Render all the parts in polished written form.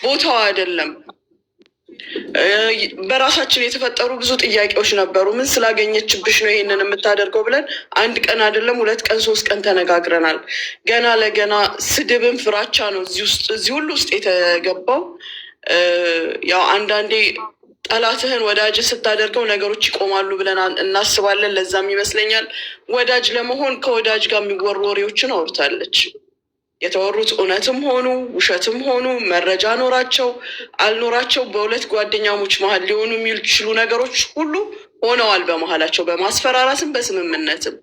ቦታው አይደለም። በራሳችን የተፈጠሩ ብዙ ጥያቄዎች ነበሩ። ምን ስላገኘችብሽ ነው ይሄንን የምታደርገው ብለን አንድ ቀን አይደለም 2 ቀን 3 ቀን ተነጋግረናል። ገና ለገና ስድብን ፍራቻ ነው እዚህ ሁሉ ውስጥ የተገባው። ያው አንዳንዴ ጠላትህን ወዳጅ ስታደርገው ነገሮች ይቆማሉ ብለን እናስባለን። ለዛም ይመስለኛል ወዳጅ ለመሆን ከወዳጅ ጋር የሚወሩ ወሬዎችን አውርታለች። የተወሩት እውነትም ሆኑ ውሸትም ሆኑ መረጃ ኖራቸው አልኖራቸው በሁለት ጓደኛሞች መሀል ሊሆኑ የሚችሉ ነገሮች ሁሉ ሆነዋል በመሀላቸው፣ በማስፈራራትም በስምምነትም።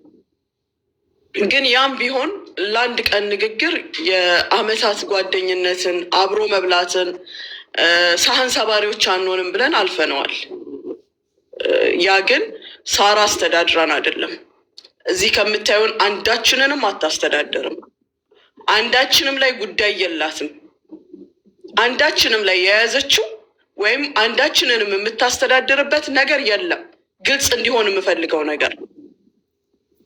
ግን ያም ቢሆን ለአንድ ቀን ንግግር የአመታት ጓደኝነትን አብሮ መብላትን ሳህን ሰባሪዎች አንሆንም ብለን አልፈነዋል። ያ ግን ሳራ አስተዳድራን አይደለም። እዚህ ከምታዩን አንዳችንንም አታስተዳደርም። አንዳችንም ላይ ጉዳይ የላትም። አንዳችንም ላይ የያዘችው ወይም አንዳችንንም የምታስተዳድርበት ነገር የለም። ግልጽ እንዲሆን የምፈልገው ነገር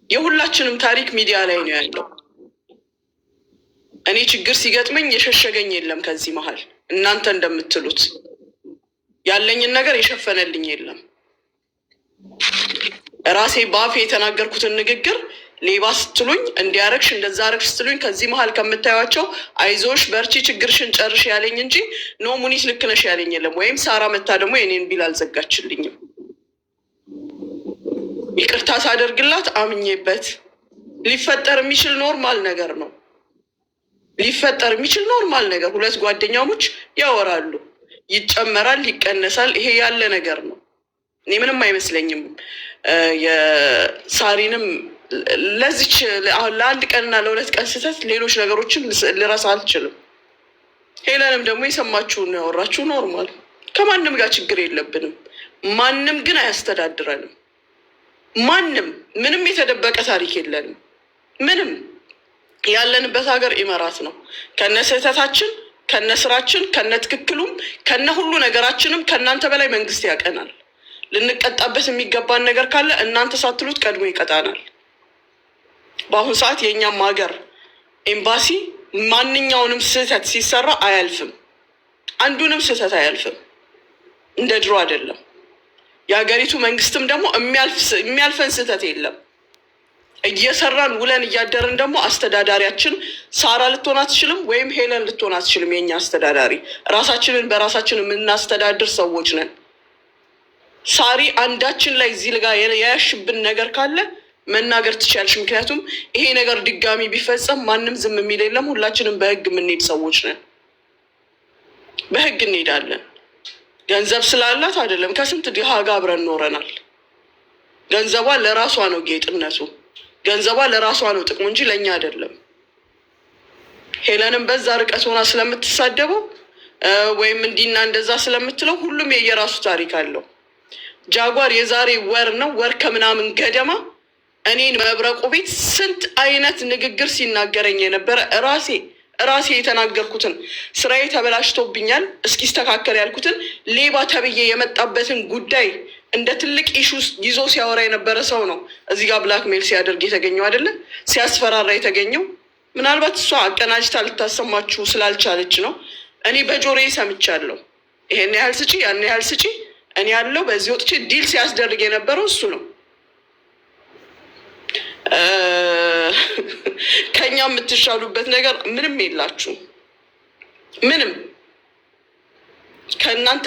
የሁላችንም ታሪክ ሚዲያ ላይ ነው ያለው። እኔ ችግር ሲገጥመኝ የሸሸገኝ የለም ከዚህ መሀል። እናንተ እንደምትሉት ያለኝን ነገር የሸፈነልኝ የለም። ራሴ በአፌ የተናገርኩትን ንግግር ሌባ ስትሉኝ፣ እንዲያረግሽ እንደዛ አረግሽ ስትሉኝ ከዚህ መሀል ከምታዩቸው አይዞሽ በርቺ ችግርሽን ጨርሽ ያለኝ እንጂ ኖ ሙኒት ልክ ነሽ ያለኝ የለም። ወይም ሳራ መታ ደግሞ የኔን ቢል አልዘጋችልኝም። ይቅርታ ሳደርግላት አምኜበት ሊፈጠር የሚችል ኖርማል ነገር ነው። ሊፈጠር የሚችል ኖርማል ነገር፣ ሁለት ጓደኛሞች ያወራሉ፣ ይጨመራል፣ ይቀነሳል። ይሄ ያለ ነገር ነው። እኔ ምንም አይመስለኝም። የሳሪንም ለዚች ለአንድ ቀንና ለ2 ቀን ስህተት ሌሎች ነገሮችን ልረሳ አልችልም። ሄለንም ደግሞ የሰማችሁን ነው ያወራችሁ። ኖርማል፣ ከማንም ጋር ችግር የለብንም። ማንም ግን አያስተዳድረንም። ማንም ምንም የተደበቀ ታሪክ የለንም። ምንም ያለንበት ሀገር ኢመራት ነው። ከነ ስህተታችን፣ ከነ ስራችን፣ ከነ ትክክሉም፣ ከነ ሁሉ ነገራችንም ከእናንተ በላይ መንግስት ያቀናል። ልንቀጣበት የሚገባን ነገር ካለ እናንተ ሳትሉት ቀድሞ ይቀጣናል። በአሁኑ ሰዓት የእኛም ሀገር ኤምባሲ ማንኛውንም ስህተት ሲሰራ አያልፍም። አንዱንም ስህተት አያልፍም። እንደ ድሮ አይደለም። የሀገሪቱ መንግስትም ደግሞ የሚያልፈን ስህተት የለም። እየሰራን ውለን እያደርን ደግሞ አስተዳዳሪያችን ሳራ ልትሆን አትችልም፣ ወይም ሄለን ልትሆን አትችልም። የኛ አስተዳዳሪ ራሳችንን በራሳችን የምናስተዳድር ሰዎች ነን። ሳሪ አንዳችን ላይ እዚህ ልጋ የያሽብን ነገር ካለ መናገር ትችያለሽ። ምክንያቱም ይሄ ነገር ድጋሚ ቢፈጸም ማንም ዝም የሚል የለም። ሁላችንም በህግ የምንሄድ ሰዎች ነን። በህግ እንሄዳለን። ገንዘብ ስላላት አይደለም። ከስንት ድሃ ጋር አብረን ኖረናል። ገንዘቧ ለራሷ ነው ጌጥነቱ፣ ገንዘቧ ለራሷ ነው ጥቅሙ እንጂ ለእኛ አይደለም። ሄለንም በዛ ርቀት ሆና ስለምትሳደበው ወይም እንዲና እንደዛ ስለምትለው ሁሉም የየራሱ ታሪክ አለው። ጃጓር የዛሬ ወር ከምናምን ገደማ እኔን መብረቁ ቤት ስንት አይነት ንግግር ሲናገረኝ የነበረ ራሴ የተናገርኩትን ስራዬ ተበላሽቶብኛል እስኪስተካከል ያልኩትን ሌባ ተብዬ የመጣበትን ጉዳይ እንደ ትልቅ ኢሹ ይዞ ሲያወራ የነበረ ሰው ነው እዚህ ጋር ብላክ ሜል ሲያደርግ የተገኘው አይደለ? ሲያስፈራራ የተገኘው። ምናልባት እሷ አቀናጅታ ልታሰማችሁ ስላልቻለች ነው። እኔ በጆሮዬ ሰምቻለሁ። ይሄን ያህል ስጪ፣ ያን ያህል ስጪ፣ እኔ ያለው በዚህ ወጥቼ ዲል ሲያስደርግ የነበረው እሱ ነው። ከኛ የምትሻሉበት ነገር ምንም የላችሁም። ምንም ከእናንተ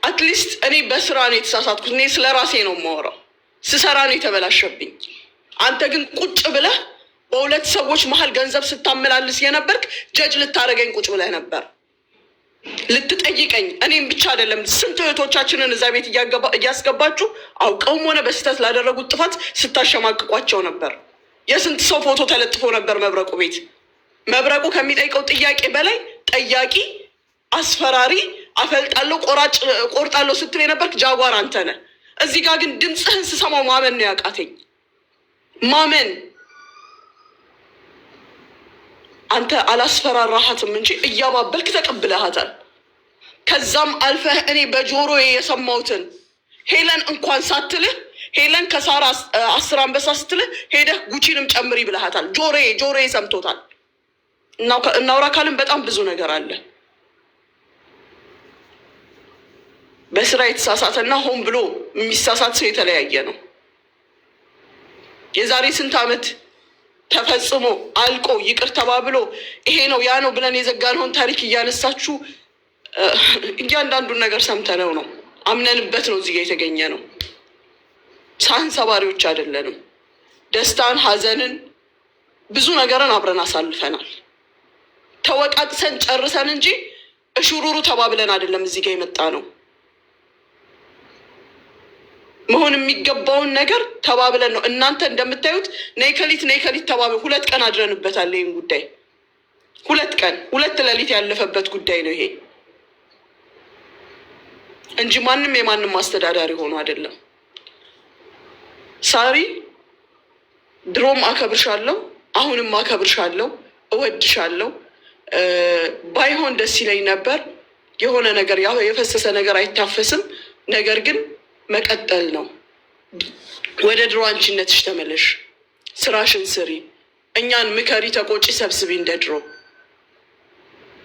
አትሊስት እኔ በስራ ነው የተሳሳትኩት። እኔ ስለ ራሴ ነው የማወራው። ስሰራ ነው የተበላሸብኝ። አንተ ግን ቁጭ ብለህ በሁለት ሰዎች መሀል ገንዘብ ስታመላልስ የነበርክ ጀጅ ልታደርገኝ ቁጭ ብለህ ነበር፣ ልትጠይቀኝ። እኔም ብቻ አይደለም ስንት እህቶቻችንን እዛ ቤት እያስገባችሁ አውቀውም ሆነ በስህተት ላደረጉት ጥፋት ስታሸማቅቋቸው ነበር። የስንት ሰው ፎቶ ተለጥፎ ነበር መብረቁ ቤት። መብረቁ ከሚጠይቀው ጥያቄ በላይ ጠያቂ፣ አስፈራሪ፣ አፈልጣለሁ፣ ቆርጣለሁ ስትል የነበርክ ጃጓር አንተ ነህ። እዚህ ጋር ግን ድምፅህን ስሰማው ማመን ነው ያቃተኝ። ማመን አንተ አላስፈራራሃትም እንጂ እያባበልክ ተቀብለሃታል። ከዛም አልፈህ እኔ በጆሮዬ የሰማሁትን ሄለን እንኳን ሳትልህ ሄለን ከሳራ 10 አንበሳ ስትልህ ሄደህ ጉቺንም ጨምሪ ብለሃታል። ጆሮዬ ሰምቶታል። እናውራ ካልን በጣም ብዙ ነገር አለ። በስራ የተሳሳተና ሆን ብሎ የሚሳሳት ሰው የተለያየ ነው። የዛሬ ስንት ዓመት ተፈጽሞ አልቆ ይቅር ተባብሎ ይሄ ነው ያ ነው ብለን የዘጋነውን ታሪክ እያነሳችሁ እያንዳንዱን ነገር ሰምተነው ነው አምነንበት ነው እዚህ ጋ የተገኘ ነው። ሳህን ሰባሪዎች አይደለንም። ደስታን፣ ሀዘንን፣ ብዙ ነገርን አብረን አሳልፈናል። ተወቃቅሰን ጨርሰን እንጂ እሹሩሩ ተባብለን አይደለም እዚህ ጋ የመጣ ነው። መሆን የሚገባውን ነገር ተባብለን ነው። እናንተ እንደምታዩት ነይከሊት ተባብለን 2 ቀን አድረንበታል። ይህን ጉዳይ 2 ቀን 2 ሌሊት ያለፈበት ጉዳይ ነው ይሄ እንጂ ማንም የማንም አስተዳዳሪ ሆኖ አይደለም። ሳሪ ድሮም አከብርሻለሁ፣ አሁንም አከብርሻለሁ፣ እወድሻለሁ። ባይሆን ደስ ይለኝ ነበር። የሆነ ነገር የፈሰሰ ነገር አይታፈስም። ነገር ግን መቀጠል ነው። ወደ ድሮ አንቺነትሽ ተመለሽ፣ ስራሽን ስሪ፣ እኛን ምከሪ፣ ተቆጪ፣ ሰብስቢ እንደ ድሮ።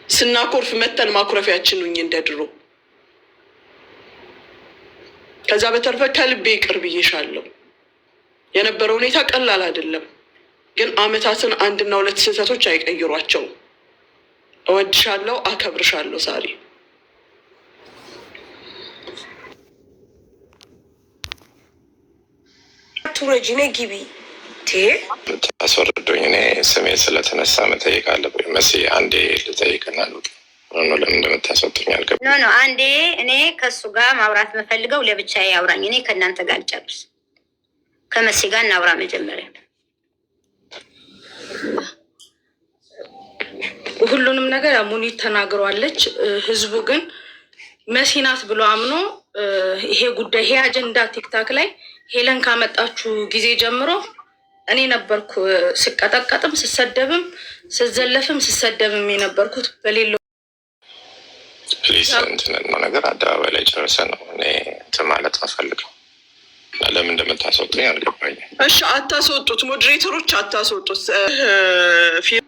ስናኮርፍ መተን ማኩረፊያችን ሁኚ እንደ ድሮ። ከዛ በተረፈ ከልቤ ይቅር ብዬሻለሁ። የነበረው ሁኔታ ቀላል አይደለም፣ ግን አመታትን 1 እና 2 ስህተቶች አይቀይሯቸውም። እወድሻለሁ፣ አከብርሻለሁ ሳሪ። ቱረጂኔ ግቢ አስወርዶኝ እኔ ስሜ ስለተነሳ መጠየቅ አለብኝ። መሲ አንዴ ልጠይቅና ልውጥ። ለምን እንደምታስወጡኝ አልገባኝም። ኖ አንዴ እኔ ከእሱ ጋር ማውራት መፈልገው ለብቻዬ አውራኝ። እኔ ከእናንተ ጋር ልጨርስ። ከመሲ ጋር እናውራ መጀመሪያ። ሁሉንም ነገር ሙኒት ተናግሯለች። ህዝቡ ግን መሲ ናት ብሎ አምኖ ይሄ ጉዳይ ይሄ አጀንዳ ቲክታክ ላይ ሄለን ካመጣችሁ ጊዜ ጀምሮ እኔ ነበርኩ ስቀጠቀጥም ስሰደብም ስዘለፍም ስሰደብም የነበርኩት በሌለው ፕሊስ እንትን ነገር አደባባይ ላይ ጨርሰ ነው እኔ እንትን ማለት አፈልገው። ለምን እንደምታስወጡኝ አልገባኝም። እሺ አታስወጡት፣ ሞዴሬተሮች አታስወጡት።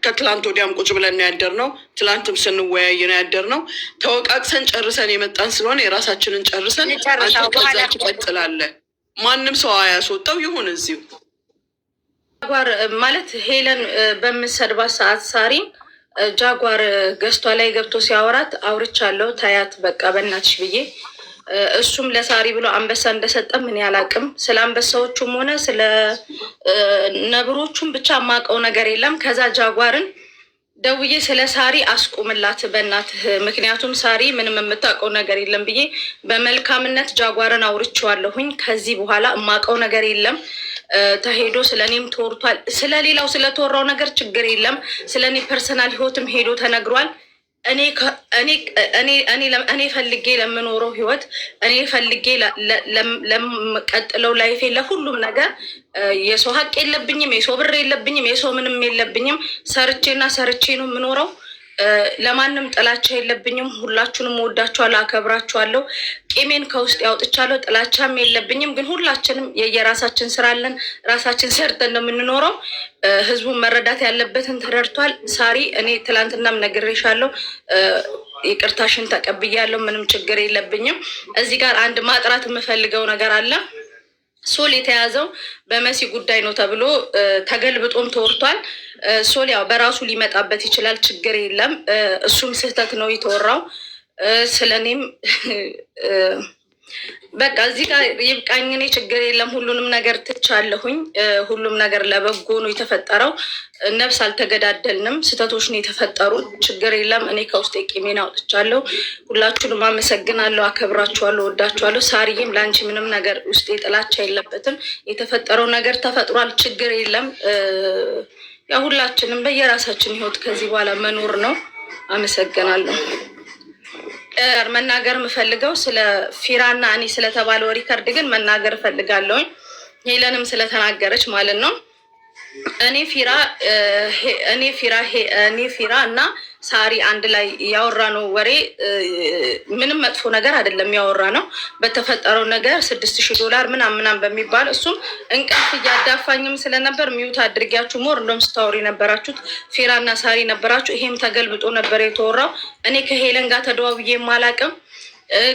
ከትላንት ወዲያም ቁጭ ብለን ያደር ነው፣ ትላንትም ስንወያይ ነው ያደር ነው። ተወቃቅሰን ጨርሰን የመጣን ስለሆነ የራሳችንን ጨርሰን አንተ ከዛ ትቀጥላለህ። ማንም ሰው አያስወጣው ይሁን። እዚሁ ጃጓር ማለት ሄለን በምሰድባት ሰዓት ሳሪን ጃጓር ገዝቷ ላይ ገብቶ ሲያወራት አውርቻለሁ፣ ታያት በቃ በእናትሽ ብዬ እሱም ለሳሪ ብሎ አንበሳ እንደሰጠ ምን ያላቅም። ስለ አንበሳዎቹም ሆነ ስለ ነብሮቹም ብቻ የማውቀው ነገር የለም። ከዛ ጃጓርን ደውዬ ስለ ሳሪ አስቁምላት በእናትህ፣ ምክንያቱም ሳሪ ምንም የምታውቀው ነገር የለም ብዬ በመልካምነት ጃጓርን አውርቼዋለሁኝ። ከዚህ በኋላ የማውቀው ነገር የለም። ተሄዶ ስለ እኔም ተወርቷል። ስለሌላው ስለተወራው ነገር ችግር የለም። ስለ እኔ ፐርሰናል ህይወትም ሄዶ ተነግሯል። እኔ ፈልጌ ለምኖረው ህይወት እኔ ፈልጌ ለምቀጥለው ላይፌ ለሁሉም ነገር የሰው ሀቅ የለብኝም፣ የሰው ብር የለብኝም፣ የሰው ምንም የለብኝም። ሰርቼና ሰርቼ ነው የምኖረው። ለማንም ጥላቻ የለብኝም። ሁላችሁንም ወዳችኋለሁ፣ አከብራችኋለሁ። ቂሜን ከውስጥ ያውጥቻለሁ። ጥላቻም የለብኝም። ግን ሁላችንም የየራሳችን ስራ አለን። ራሳችን ሰርተን ነው የምንኖረው። ህዝቡን መረዳት ያለበትን ተረድቷል። ሳሪ እኔ ትላንትናም ነግሬሻለሁ፣ ይቅርታሽን ተቀብያለሁ። ምንም ችግር የለብኝም። እዚህ ጋር አንድ ማጥራት የምፈልገው ነገር አለ። ሶል የተያዘው በመሲ ጉዳይ ነው ተብሎ ተገልብጦም ተወርቷል። ሶል ያው በራሱ ሊመጣበት ይችላል፣ ችግር የለም። እሱም ስህተት ነው የተወራው። ስለኔም በቃ እዚህ ጋር ይብቃኝ። እኔ ችግር የለም፣ ሁሉንም ነገር ትቻለሁኝ። ሁሉም ነገር ለበጎ ነው የተፈጠረው። ነፍስ አልተገዳደልንም፣ ስህተቶች ነው የተፈጠሩ። ችግር የለም። እኔ ከውስጥ ቂሜን አውጥቻለሁ። ሁላችሁንም አመሰግናለሁ፣ አከብራችኋለሁ፣ ወዳችኋለሁ። ሳሪዬም ለአንቺ ምንም ነገር ውስጤ ጥላቻ የለበትም። የተፈጠረው ነገር ተፈጥሯል፣ ችግር የለም። ያ ሁላችንም በየራሳችን ህይወት ከዚህ በኋላ መኖር ነው። አመሰግናለሁ። መናገር የምፈልገው ስለ ፊራና እኔ ስለተባለው ሪከርድ ግን መናገር እፈልጋለሁኝ። ሄለንም ስለተናገረች ማለት ነው። እኔ ፊራ እና ሳሪ አንድ ላይ ያወራ ነው ወሬ ምንም መጥፎ ነገር አይደለም። ያወራ ነው በተፈጠረው ነገር $6000 ምናምን በሚባል እሱም እንቅልፍ እያዳፋኝም ስለነበር ሚዩት አድርጊያችሁ ሞር እንደውም ስታወሪ ነበራችሁት ፊራ እና ሳሪ ነበራችሁ። ይሄም ተገልብጦ ነበር የተወራው። እኔ ከሄለን ጋር ተደዋውዬ የማላቅም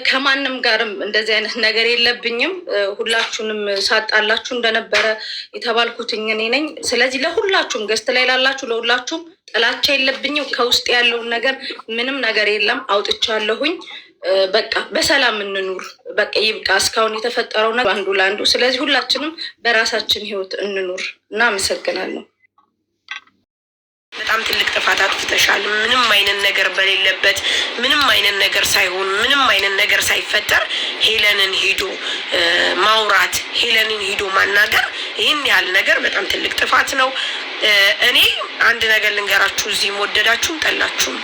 ከማንም ጋርም እንደዚህ አይነት ነገር የለብኝም። ሁላችሁንም ሳጣላችሁ እንደነበረ የተባልኩትኝ እኔ ነኝ። ስለዚህ ለሁላችሁም ገስት ላይ ላላችሁ ለሁላችሁም ጥላቻ የለብኝም። ከውስጥ ያለውን ነገር ምንም ነገር የለም አውጥቻለሁኝ። በቃ በሰላም እንኑር። በቃ ይብቃ እስካሁን የተፈጠረው ነገር አንዱ ለአንዱ። ስለዚህ ሁላችንም በራሳችን ህይወት እንኑር እና አመሰግናለሁ። በጣም ትልቅ ጥፋት አጥፍተሻል። ምንም አይነት ነገር በሌለበት ምንም አይነት ነገር ሳይሆን ምንም አይነት ነገር ሳይፈጠር ሄለንን ሄዶ ማውራት ሄለንን ሄዶ ማናገር ይህን ያህል ነገር በጣም ትልቅ ጥፋት ነው። እኔ አንድ ነገር ልንገራችሁ፣ እዚህም ወደዳችሁም ጠላችሁም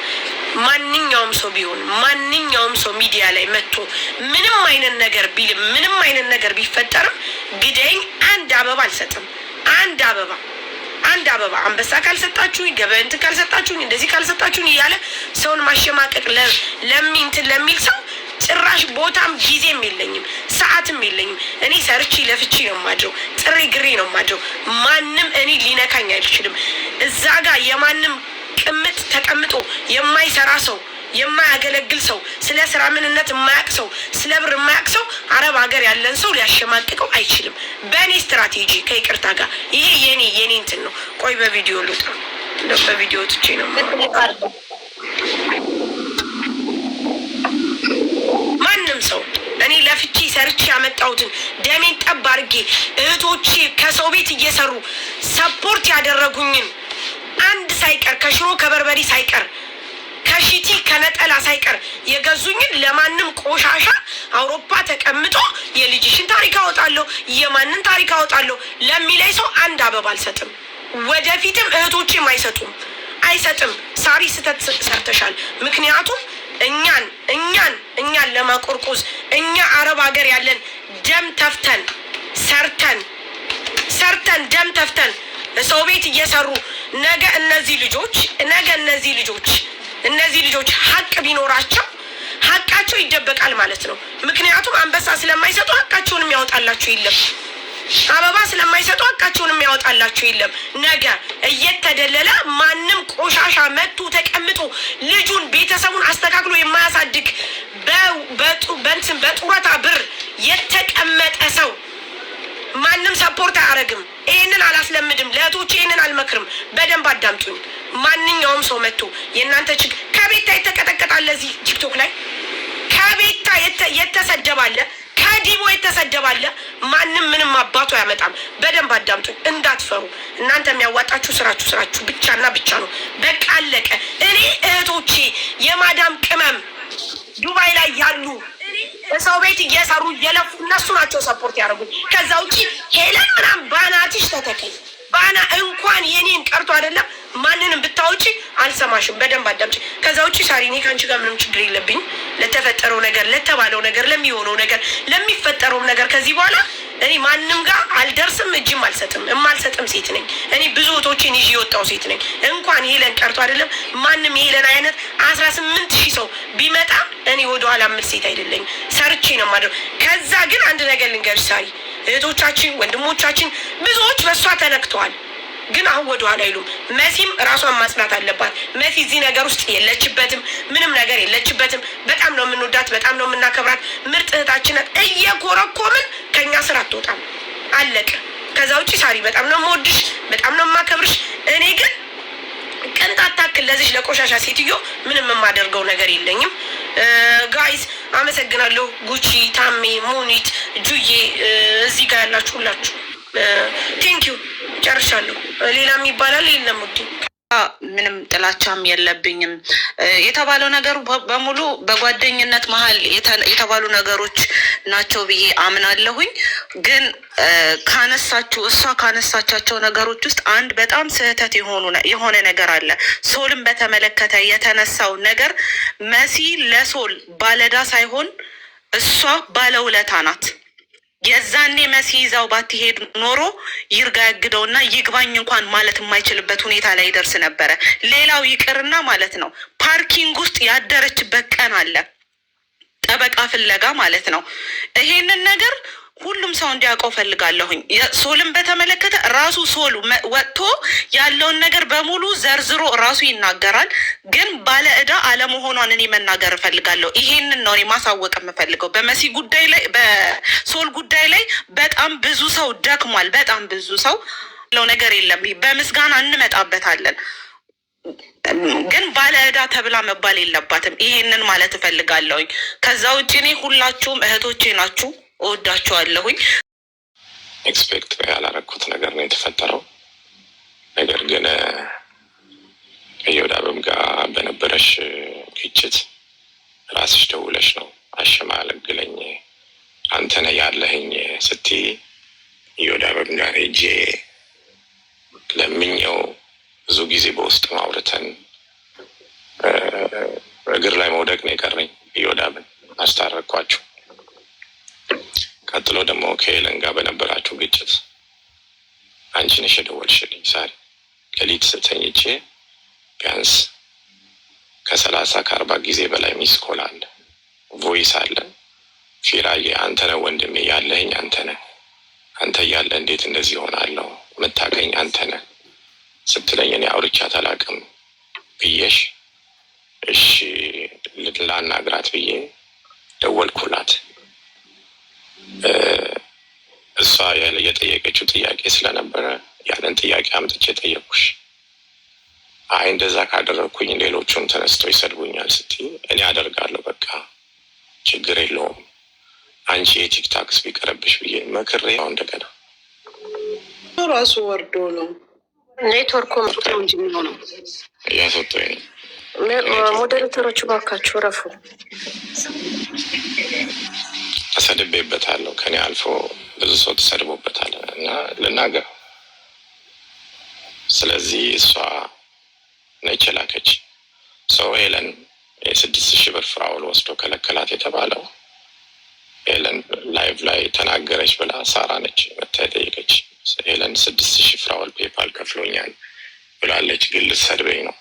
ማንኛውም ሰው ቢሆን ማንኛውም ሰው ሚዲያ ላይ መጥቶ ምንም አይነት ነገር ቢልም ምንም አይነት ነገር ቢፈጠርም ግደኝ አንድ አበባ አልሰጥም። አንድ አበባ አንበሳ ካልሰጣችሁኝ ገበንት ካልሰጣችሁኝ እንደዚህ ካልሰጣችሁኝ እያለ ሰውን ማሸማቀቅ ለሚንትን ለሚል ሰው ጭራሽ ቦታም ጊዜም የለኝም ሰዓትም የለኝም። እኔ ሰርቼ ለፍቼ ነው ማድረው፣ ጥሬ ግሬ ነው ማድረው። ማንም እኔ ሊነካኝ አይችልም። እዛ ጋር የማንም ቅምጥ ተቀምጦ የማይሰራ ሰው የማያገለግል ሰው ስለ ስራ ምንነት የማያውቅ ሰው ስለ ብር የማያውቅ ሰው አረብ ሀገር ያለን ሰው ሊያሸማቅቀው አይችልም። በእኔ ስትራቴጂ ከይቅርታ ጋር ይሄ የኔ እንትን ነው። ቆይ በቪዲዮ ልውጣ። በቪዲዮ ትቼ ነው ማንም ሰው እኔ ለፍቼ ሰርቼ ያመጣሁትን ደሜን ጠብ አድርጌ እህቶቼ ከሰው ቤት እየሰሩ ሰፖርት ያደረጉኝን አንድ ሳይቀር ከሽሮ ከበርበሪ ሳይቀር ከሺቲ ከነጠላ ሳይቀር የገዙኝን ለማንም ቆሻሻ አውሮፓ ተቀምጦ የልጅሽን ታሪክ አወጣለሁ የማንን ታሪክ አወጣለሁ ለሚላይ ሰው አንድ አበባ አልሰጥም። ወደፊትም እህቶቼም አይሰጥም። ሳሪ ስተት ሰርተሻል። ምክንያቱም እኛን ለማቆርቆዝ እኛ አረብ ሀገር ያለን ደም ተፍተን ሰርተን ደም ተፍተን ሰው ቤት እየሰሩ ነገ እነዚህ ልጆች ሀቅ ቢኖራቸው ሀቃቸው ይደበቃል ማለት ነው። ምክንያቱም አንበሳ ስለማይሰጡ ሀቃቸውንም ያወጣላቸው የለም። አበባ ስለማይሰጡ ሀቃቸውንም ያወጣላቸው የለም። ነገ እየተደለለ ማንም ቆሻሻ መጥቶ ተቀምጦ ልጁን ቤተሰቡን አስተካክሎ የማያሳድግ በጡረታ ብር የተቀመጠ ሰው ማንም ሰፖርት አያደርግም። ይሄንን አላስለምድም። ለእህቶቼ ይሄንን አልመክርም። በደንብ አዳምጡኝ። ማንኛውም ሰው መጥቶ የእናንተ ከቤታ የተቀጠቀጣለ እዚህ ቲክቶክ ላይ ከቤታ የተሰደባለ ከዲቦ የተሰደባለ ማንም ምንም አባቱ አያመጣም። በደንብ አዳምጡኝ። እንዳትፈሩ። እናንተ የሚያዋጣችሁ ስራችሁ ብቻና ብቻ ነው። በቃ አለቀ። እኔ እህቶቼ የማዳም ቅመም ዱባይ ላይ ያሉ ሰው ቤት እየሰሩ እየለፉ እነሱ ናቸው ሰፖርት ያደርጉኝ። ከዛ ውጪ ሄለን ምናምን ባናትሽ ተተከኝ ባና እንኳን የኔን ቀርቶ አይደለም ማንንም ብታውጪ አልሰማሽም። በደንብ አዳምጪ። ከዛ ውጪ ሳሪ እኔ ከአንቺ ጋር ምንም ችግር የለብኝ። ለተፈጠረው ነገር ለተባለው ነገር ለሚሆነው ነገር ለሚፈጠረውም ነገር ከዚህ በኋላ እኔ ማንም ጋር አልደርስም፣ እጅም አልሰጥም። የማልሰጥም ሴት ነኝ እኔ። ብዙ እህቶቼን ይዤ የወጣው ሴት ነኝ። እንኳን ሄለን ቀርቶ አይደለም ማንም የሄለን አይነት 18,000 ሰው ቢመጣ እኔ ወደኋላ የምል ሴት አይደለኝም። ሰርቼ ነው የማድረው። ከዛ ግን አንድ ነገር ልንገርሽ ሳሪ፣ እህቶቻችን ወንድሞቻችን ብዙዎች በእሷ ተነክተዋል። ግን አሁን ወደኋላ አይሉም። መሲም ራሷን ማጽናት አለባት። መሲ እዚህ ነገር ውስጥ የለችበትም፣ ምንም ነገር የለችበትም። በጣም ነው የምንወዳት፣ በጣም ነው የምናከብራት። ምርጥ እህታችን ናት። እየኮረኮምን ከኛ ስራ አትወጣም። አለቀ። ከዛ ውጭ ሳሪ በጣም ነው የምወድሽ፣ በጣም ነው የማከብርሽ። እኔ ግን ቅንጣት ታክል ለዚች ለቆሻሻ ሴትዮ ምንም የማደርገው ነገር የለኝም። ጋይስ አመሰግናለሁ። ጉቺ፣ ታሜ፣ ሙኒት፣ ጁዬ እዚህ ጋር ያላችሁ ሁላችሁ ቴንኪዩ። ጨርሻለሁ። ሌላም ይባላል የለም ውዴ። ምንም ጥላቻም የለብኝም። የተባለው ነገር በሙሉ በጓደኝነት መሀል የተባሉ ነገሮች ናቸው ብዬ አምናለሁኝ። ግን እሷ ካነሳቻቸው ነገሮች ውስጥ አንድ በጣም ስህተት የሆነ ነገር አለ። ሶልን በተመለከተ የተነሳው ነገር መሲ ለሶል ባለዕዳ ሳይሆን እሷ ባለውለታ ናት። የዛኔ መሲ ይዛው ባትሄድ ኖሮ ይርጋ ያግደውና ይግባኝ እንኳን ማለት የማይችልበት ሁኔታ ላይ ይደርስ ነበረ። ሌላው ይቅርና ማለት ነው ፓርኪንግ ውስጥ ያደረችበት ቀን አለ፣ ጠበቃ ፍለጋ ማለት ነው። ይሄንን ነገር ሁሉም ሰው እንዲያውቀው ፈልጋለሁኝ። ሶልን በተመለከተ ራሱ ሶሉ ወጥቶ ያለውን ነገር በሙሉ ዘርዝሮ ራሱ ይናገራል። ግን ባለ ዕዳ አለመሆኗን እኔ መናገር እፈልጋለሁ። ይሄንን ነው እኔ ማሳወቅ የምፈልገው። በመሲ ጉዳይ ላይ በሶል ጉዳይ ላይ በጣም ብዙ ሰው ደክሟል። በጣም ብዙ ሰው ለው ነገር የለም። በምስጋና እንመጣበታለን። ግን ባለ ዕዳ ተብላ መባል የለባትም። ይሄንን ማለት እፈልጋለሁኝ። ከዛ ውጭ እኔ ሁላችሁም እህቶቼ ናችሁ፣ እወዳችኋለሁኝ። ኤክስፔክት ያላረኩት ነገር ነው የተፈጠረው። ነገር ግን ከዮዳብም ጋር በነበረሽ ግጭት ራስሽ ደውለሽ ነው አሸማለግለኝ አንተነ ያለህኝ ስትይ ዮዳብም ጋር ሄጄ ለምኘው ብዙ ጊዜ በውስጥ ማውርተን እግር ላይ መውደቅ ነው የቀረኝ። ዮዳብን አስታረኳችሁ። ቀጥሎ ደግሞ ከሄለን ጋር በነበራችሁ ግጭት አንቺ ነሽ የደወልሽልኝ። ሳሪ ሌሊት ተኝቼ ቢያንስ ከ30-40 ጊዜ በላይ ሚስ ኮል አለ፣ ቮይስ አለ። ፊራዬ አንተነህ ወንድሜ ያለህኝ አንተነህ፣ አንተ እያለ እንዴት እንደዚህ ሆናለሁ? የምታገኝ አንተነህ ስትለኝ እኔ አውርቻት አላውቅም ብዬሽ እሺ ላናግራት ብዬ ደወልኩላት። እሷ የጠየቀችው ጥያቄ ስለነበረ ያንን ጥያቄ አምጥቼ ጠየቅኩሽ። አይ እንደዛ ካደረግኩኝ ሌሎቹም ተነስተው ይሰድቡኛል ስትይ እኔ አደርጋለሁ፣ በቃ ችግር የለውም አንቺ የቲክታክስ ቢቀርብሽ ብዬ መክሬ ያው እንደገና ራሱ ወርዶ ነው ኔትወርኩ መጥቶ እንጂ የሚሆነው እያስወጣኝ ሞዴሬተሮቹ ባካችሁ ረፉ። ተሰድቤበታለሁ። ከኔ አልፎ ብዙ ሰው ተሰድቦበታል እና ልናገር። ስለዚህ እሷ ነች ላከች። ሰው ሄለን የ6,000 ብር ፍራውል ወስዶ ከለከላት የተባለው ሄለን ላይቭ ላይ ተናገረች ብላ ሳራ ነች መታ የጠየቀች። ሄለን 6,000 ፍራውል ፔፓል ከፍሎኛል ብላለች፣ ግን ልትሰድበኝ ነው።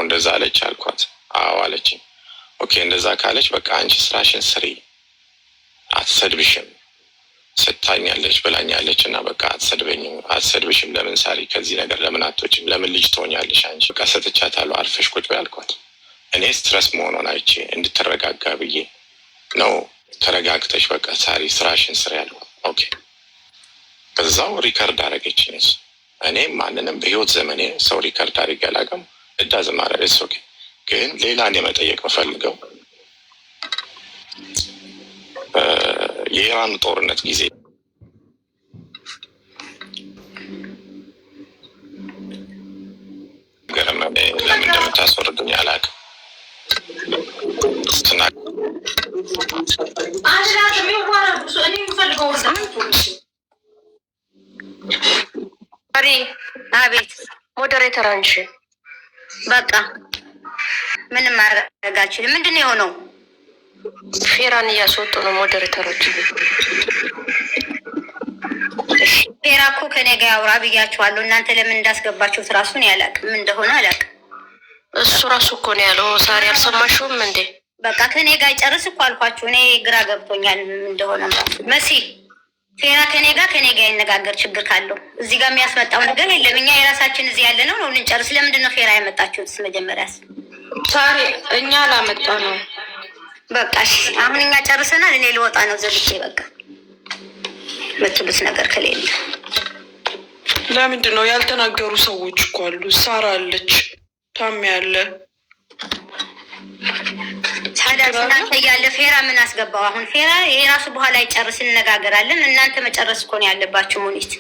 እንደዛ አለች አልኳት። አዎ አለችኝ። ኦኬ እንደዛ ካለች በቃ አንቺ ስራሽን ስሪ፣ አትሰድብሽም ስታኛለች ብላኛለች እና በቃ አትሰድብሽም። ለምን ሳሪ ከዚህ ነገር ለምን አትወጪም? ለምን ልጅ ትሆኛለሽ አንቺ? በቃ ሰጥቻታለሁ፣ አርፈሽ ቁጭ በይ አልኳት። እኔ ስትረስ መሆኗን አይቼ እንድትረጋጋ ብዬ ነው። ተረጋግተሽ በቃ ሳሪ ስራሽን ስሪ ያልኳት። ኦኬ በዛው ሪከርድ አደረገችኝ። እኔ ማንንም በህይወት ዘመኔ ሰው ሪከርድ አድርጌ አላውቅም። እዳዝማረ ኦኬ። ግን ሌላ እኔ መጠየቅ የምፈልገው የኢራን ጦርነት ጊዜ ለምን እንደምታስወርዱኝ አላውቅም። አቤት ሞዴሬተር አንቺ በቃ ምንም ማድረግ አልችልም። ምንድን ነው የሆነው? ፌራን እያስወጡ ነው ሞዴሬተሮች። ፌራ እኮ ከኔ ጋር ያውራ ብያችኋለሁ። እናንተ ለምን እንዳስገባችሁት ራሱን ያላቅም እንደሆነ አላቅም። እሱ ራሱ እኮ ነው ያለው። ሳሪ አልሰማሽውም እንዴ? በቃ ከኔ ጋር ጨርስ እኮ አልኳችሁ። እኔ ግራ ገብቶኛል እንደሆነ መሲ ፌራ ከኔ ጋር ይነጋገር። ችግር ካለው እዚህ ጋር የሚያስመጣው ነገር የለም። እኛ የራሳችን እዚህ ያለ ነው እንጨርስ። ለምንድን ነው ፌራ ያመጣችሁት? መጀመሪያስ ሳሪ እኛ ላመጣ ነው። በቃ አሁን እኛ ጨርሰናል። እኔ ልወጣ ነው ዘልቼ። በቃ ምትሉት ነገር ከሌለ ለምንድን ነው ያልተናገሩ ሰዎች እኮ አሉ። ሳራ አለች፣ ታሚ ያለ ታዲያ እናንተ እያለ ፌራ ምን አስገባው? አሁን ፌራ የራሱ በኋላ ይጨርስ፣ እንነጋገራለን። እናንተ መጨረስ እኮ ነው ያለባችሁ። ሙኒት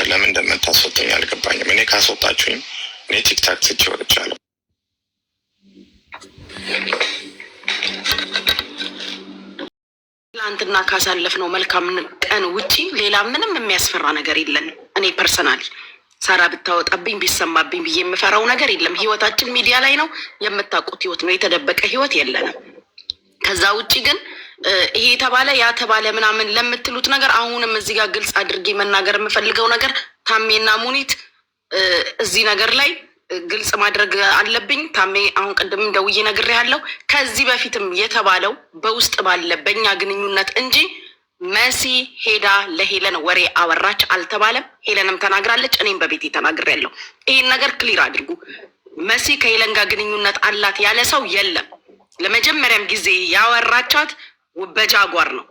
ለምን እንደምታስወጡኝ አልገባኝም። እኔ ካስወጣችሁኝ እኔ ቲክታክ ትቼ ወጥቻለሁ። ትናንትና ካሳለፍነው መልካም ቀን ውጪ ሌላ ምንም የሚያስፈራ ነገር የለንም። እኔ ፐርሰናሊ ሳራ ብታወጣብኝ ቢሰማብኝ ብዬ የምፈራው ነገር የለም። ህይወታችን ሚዲያ ላይ ነው፣ የምታውቁት ህይወት ነው፣ የተደበቀ ህይወት የለንም። ከዛ ውጪ ግን ይሄ የተባለ ያ ተባለ ምናምን ለምትሉት ነገር አሁንም እዚህ ጋር ግልጽ አድርጌ መናገር የምፈልገው ነገር ታሜና ሙኒት እዚህ ነገር ላይ ግልጽ ማድረግ አለብኝ። ታሜ አሁን ቅድም ደውዬ ነግሬሃለሁ። ከዚህ በፊትም የተባለው በውስጥ ባለ በእኛ ግንኙነት እንጂ መሲ ሄዳ ለሄለን ወሬ አወራች አልተባለም። ሄለንም ተናግራለች፣ እኔም በቤቴ ተናግሬያለሁ። ይሄን ነገር ክሊር አድርጉ። መሲ ከሄለን ጋር ግንኙነት አላት ያለ ሰው የለም። ለመጀመሪያም ጊዜ ያወራቻት በጃጓር ነው።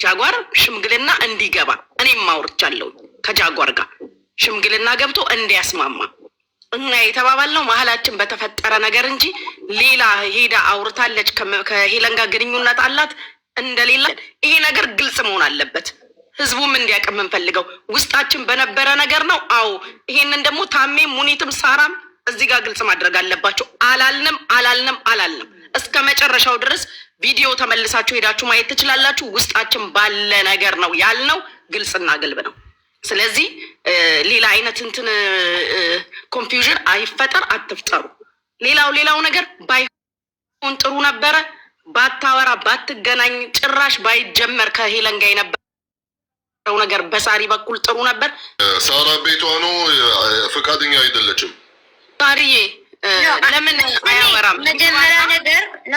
ጃጓር ሽምግልና እንዲገባ እኔም አውርቻለሁ። ከጃጓር ጋር ሽምግልና ገብቶ እንዲያስማማ እና የተባባልነው መሀላችን በተፈጠረ ነገር እንጂ ሌላ ሄዳ አውርታለች ከሄለን ጋር ግንኙነት አላት እንደሌላ ይሄ ነገር ግልጽ መሆን አለበት። ህዝቡም እንዲያውቅ የምንፈልገው ውስጣችን በነበረ ነገር ነው። አዎ ይሄንን ደግሞ ታሜ ሙኒትም ሳራም እዚህ ጋር ግልጽ ማድረግ አለባቸው። አላልንም እስከ መጨረሻው ድረስ ቪዲዮ ተመልሳችሁ ሄዳችሁ ማየት ትችላላችሁ። ውስጣችን ባለ ነገር ነው ያልነው፣ ግልጽና ግልብ ነው። ስለዚህ ሌላ አይነት እንትን ኮንፊውዥን አይፈጠር፣ አትፍጠሩ። ሌላው ነገር ባይሆን ጥሩ ነበረ። ባታወራ ባትገናኝ ጭራሽ ባይጀመር ከሄለን ጋር የነበረው ነገር በሳሪ በኩል ጥሩ ነበር። ሳራ ቤቷ ነው፣ ፈቃደኛ አይደለችም። ሳሪዬ ለምን አያወራም? መጀመሪያ ነገር ኖ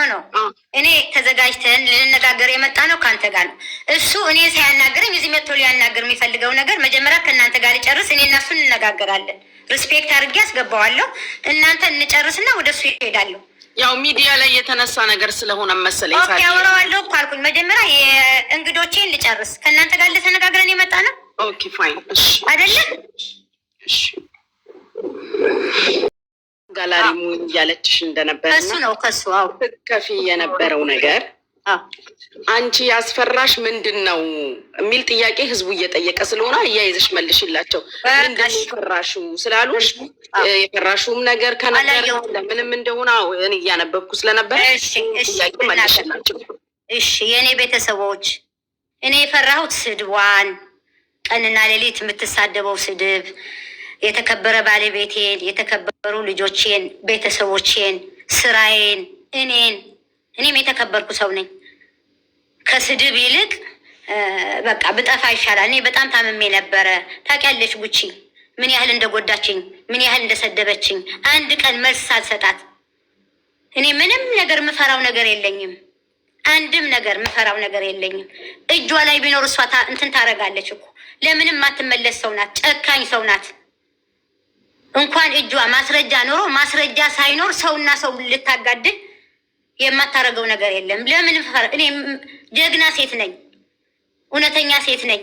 እኔ ተዘጋጅተን ልንነጋገር የመጣ ነው ከአንተ ጋር ነው። እሱ እኔ ሳያናገረኝ እዚህ መጥቶ ሊያናገር የሚፈልገው ነገር መጀመሪያ ከእናንተ ጋር ሊጨርስ፣ እኔ እና እሱ እንነጋገራለን። ሪስፔክት አድርጌ አስገባዋለሁ። እናንተ እንጨርስና ወደ እሱ ይሄዳለሁ። ያው ሚዲያ ላይ የተነሳ ነገር ስለሆነ መሰለኝ ኦኬ አወራዋለሁ እኮ አልኩኝ። መጀመሪያ የእንግዶቼን ልጨርስ። ከእናንተ ጋር ልተነጋግረን የመጣ ነው። ኦኬ ፋይን እሺ አይደለም እሺ ጋላሪ ሙኝ እያለችሽ እንደነበር ከሱ ነው ከሱ አው ከፊ የነበረው ነገር አንቺ ያስፈራሽ ምንድን ነው የሚል ጥያቄ ህዝቡ እየጠየቀ ስለሆነ እያይዘሽ መልሽላቸው። ምንድን ነው ፈራሹ ስላሉሽ የፈራሹም ነገር ከነበር ለምንም እንደሆነ እኔ እያነበብኩ ስለነበር ጥያቄ መልሽላቸው። እሺ የኔ ቤተሰቦች እኔ የፈራሁት ስድቧን ቀንና ሌሊት የምትሳደበው ስድብ የተከበረ ባለቤቴን፣ የተከበሩ ልጆቼን፣ ቤተሰቦቼን፣ ስራዬን፣ እኔም የተከበርኩ ሰው ነኝ። ከስድብ ይልቅ በቃ ብጠፋ ይሻላል። እኔ በጣም ታምሜ ነበረ። ታውቂያለሽ ጉቺ ምን ያህል እንደጎዳችኝ፣ ምን ያህል እንደሰደበችኝ። አንድ ቀን መልስ ሳልሰጣት እኔ ምንም ነገር ምፈራው ነገር የለኝም። አንድም ነገር ምፈራው ነገር የለኝም። እጇ ላይ ቢኖር እሷ እንትን ታረጋለች እኮ። ለምንም ማትመለስ ሰው ናት። ጨካኝ ሰው ናት። እንኳን እጇ ማስረጃ ኖሮ ማስረጃ ሳይኖር ሰውና ሰው ልታጋድል የማታረገው ነገር የለም። ለምን እኔ ጀግና ሴት ነኝ፣ እውነተኛ ሴት ነኝ።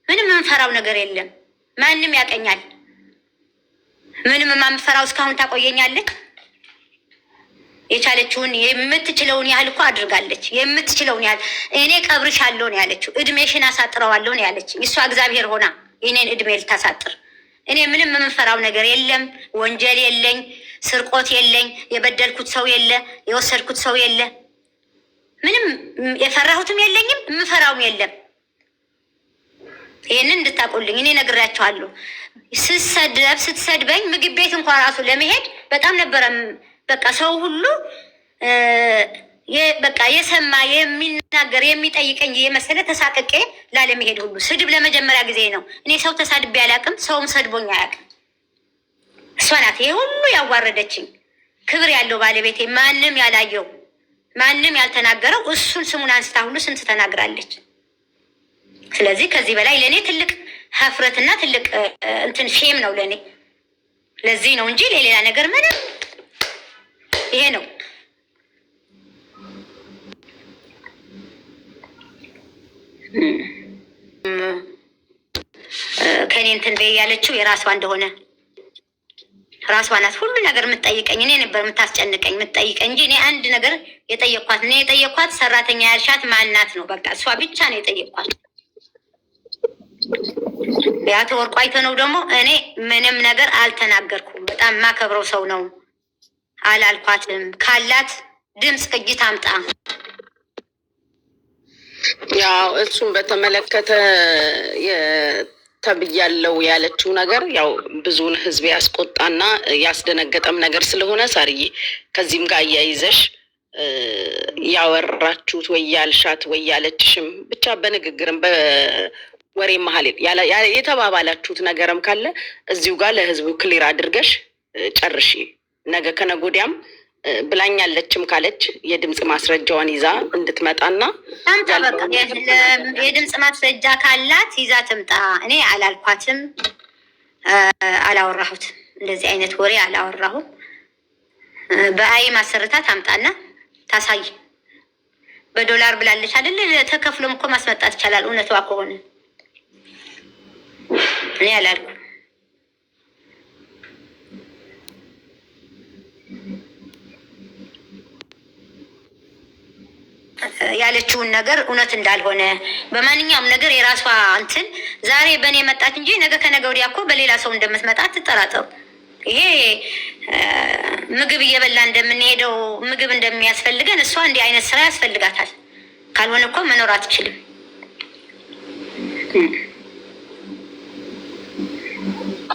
ምንም የምፈራው ነገር የለም። ማንም ያቀኛል። ምንም የማምፈራው እስካሁን ታቆየኛለች። የቻለችውን የምትችለውን ያህል እኮ አድርጋለች። የምትችለውን ያህል እኔ ቀብርሻለሁ ነው ያለችው። እድሜሽን አሳጥረዋለሁ ነው ያለች። እሷ እግዚአብሔር ሆና የኔን እድሜ ልታሳጥር። እኔ ምንም የምንፈራው ነገር የለም። ወንጀል የለኝ፣ ስርቆት የለኝ፣ የበደልኩት ሰው የለ፣ የወሰድኩት ሰው የለ። ምንም የፈራሁትም የለኝም፣ የምፈራውም የለም። ይህንን እንድታቆልኝ እኔ ነግራቸዋለሁ። ስትሰድበኝ ምግብ ቤት እንኳን ራሱ ለመሄድ በጣም ነበረ። በቃ ሰው ሁሉ በቃ የሰማ የሚናገር የሚጠይቀኝ የመሰለ ተሳቅቄ ላለመሄድ ሁሉ ስድብ ለመጀመሪያ ጊዜ ነው። እኔ ሰው ተሳድቤ አላውቅም፣ ሰውም ሰድቦኝ አያውቅም። እሷ ናት ይሄ ሁሉ ያዋረደችኝ። ክብር ያለው ባለቤቴ ማንም ያላየው ማንም ያልተናገረው እሱን ስሙን አንስታ ሁሉ ስንት ተናግራለች። ስለዚህ ከዚህ በላይ ለእኔ ትልቅ ሀፍረትና ትልቅ እንትን ሼም ነው ለእኔ። ለዚህ ነው እንጂ ለሌላ ነገር ምንም ይሄ ነው። ከኔ እንትን በይ ያለችው የራሷ እንደሆነ ራሷ ናት ሁሉ ነገር የምትጠይቀኝ። እኔ ነበር የምታስጨንቀኝ የምትጠይቀኝ እንጂ እኔ አንድ ነገር የጠየኳት ሰራተኛ ያልሻት ማናት ነው። በቃ እሷ ብቻ ነው የጠየኳት። የአቶ ወርቁ አይተነው ደግሞ እኔ ምንም ነገር አልተናገርኩም። በጣም የማከብረው ሰው ነው አላልኳትም። ካላት ድምፅ ቅጂ ታምጣ። ያው እሱን በተመለከተ ተብያለው ያለችው ነገር ያው ብዙውን ህዝብ ያስቆጣና ያስደነገጠም ነገር ስለሆነ ሳርዬ ከዚህም ጋር እያይዘሽ ያወራችሁት ወይ ያልሻት ወይ ያለችሽም ብቻ በንግግርም በወሬ መሀል የተባባላችሁት ነገርም ካለ እዚሁ ጋር ለህዝቡ ክሊር አድርገሽ ጨርሺ። ነገ ከነገ ወዲያም ብላኛለችም ካለች የድምፅ ማስረጃዋን ይዛ እንድትመጣና ታምጣ። በቃ የድምፅ ማስረጃ ካላት ይዛ ትምጣ። እኔ አላልኳትም፣ አላወራሁትም፣ እንደዚህ አይነት ወሬ አላወራሁም። በአይ ማሰርታ ታምጣና ታሳይ። በዶላር ብላለች አይደል? ተከፍሎም እኮ ማስመጣት ይቻላል። እውነቷ ከሆነ እኔ አላልኩም። ያለችውን ነገር እውነት እንዳልሆነ በማንኛውም ነገር የራሷ እንትን ዛሬ በእኔ መጣች እንጂ ነገ ከነገ ወዲያ እኮ በሌላ ሰው እንደምትመጣ አትጠራጠሩ። ይሄ ምግብ እየበላ እንደምንሄደው ምግብ እንደሚያስፈልገን እሷ እንዲህ አይነት ስራ ያስፈልጋታል። ካልሆነ እኮ መኖር አትችልም።